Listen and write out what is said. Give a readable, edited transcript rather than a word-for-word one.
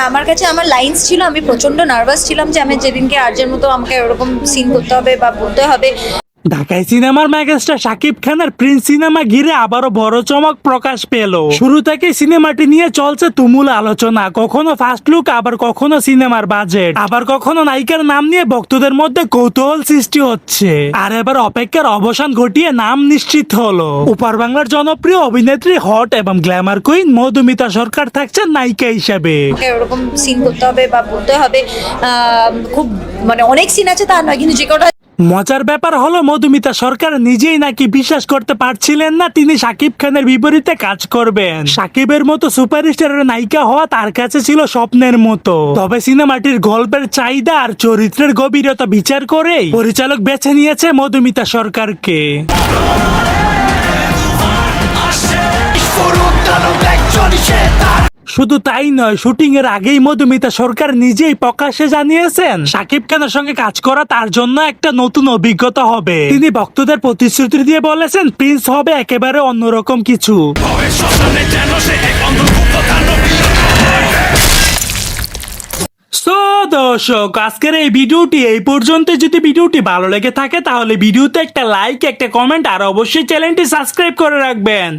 আমার কাছে আমার লাইন্স ছিল, আমি প্রচন্ড নার্ভাস ছিলাম যে আমি যেদিনকে আর্যের মতো আমাকে ওরকম সিন করতে হবে বা বলতে হবে। ঢাকায় সিনেমার মেগাস্টার শাকিব খানের প্রিন্স সিনেমা ঘিরে আবারও বড় চমক প্রকাশ পেল। শুরু থেকে সিনেমাটি নিয়ে চলছে তুমুল আলোচনা, কখনো ফার্স্ট লুক, আবার কখনো সিনেমার বাজেট, আবার কখনো নায়িকার নাম নিয়ে ভক্তদের মধ্যে কৌতূহল সৃষ্টি হচ্ছে। আর এবার অপেক্ষার অবসান ঘটিয়ে নাম নিশ্চিত হলো। উপর বাংলার জনপ্রিয় অভিনেত্রী হট এবং গ্ল্যামার কুইন মধুমিতা সরকার থাকছেন নায়িকা হিসেবে। আমাকে ওরকম সিন করতে হবে বা বলতে হবে, খুব মানে অনেক সিন আছে তা নয়, কিন্তু যে কটা। মজার ব্যাপার হলো মধুমিতা সরকার নিজেই নাকি বিশ্বাস করতে পারছিলেন না তিনি শাকিব খানের বিপরীতে কাজ করবেন। শাকিবের মতো সুপারস্টারের নায়িকা হওয়া তার কাছে ছিল স্বপ্নের মতো। তবে সিনেমাটির গল্পের চাহিদা আর চরিত্রের গভীরতা বিচার করেই পরিচালক বেছে নিয়েছে মধুমিতা সরকারকে। শুধু তাই নয়, শুটিং এর আগেই মধুমিতা সরকার নিজেই প্রকাশ্যে জানিয়েছেন শাকিব খানের সঙ্গে কাজ করা তার জন্য একটা নতুন অভিজ্ঞতা হবে। তিনি ভক্তদের প্রতিশ্রুতি দিয়ে বলেছেন প্রিন্স হবে একেবারে অন্যরকম কিছু। দর্শক, আজকের এই ভিডিওটি এই পর্যন্ত। যদি ভিডিওটি ভালো লেগে থাকে তাহলে ভিডিওতে একটা লাইক, একটা কমেন্ট আর অবশ্যই চ্যানেলটি সাবস্ক্রাইব করে রাখবেন।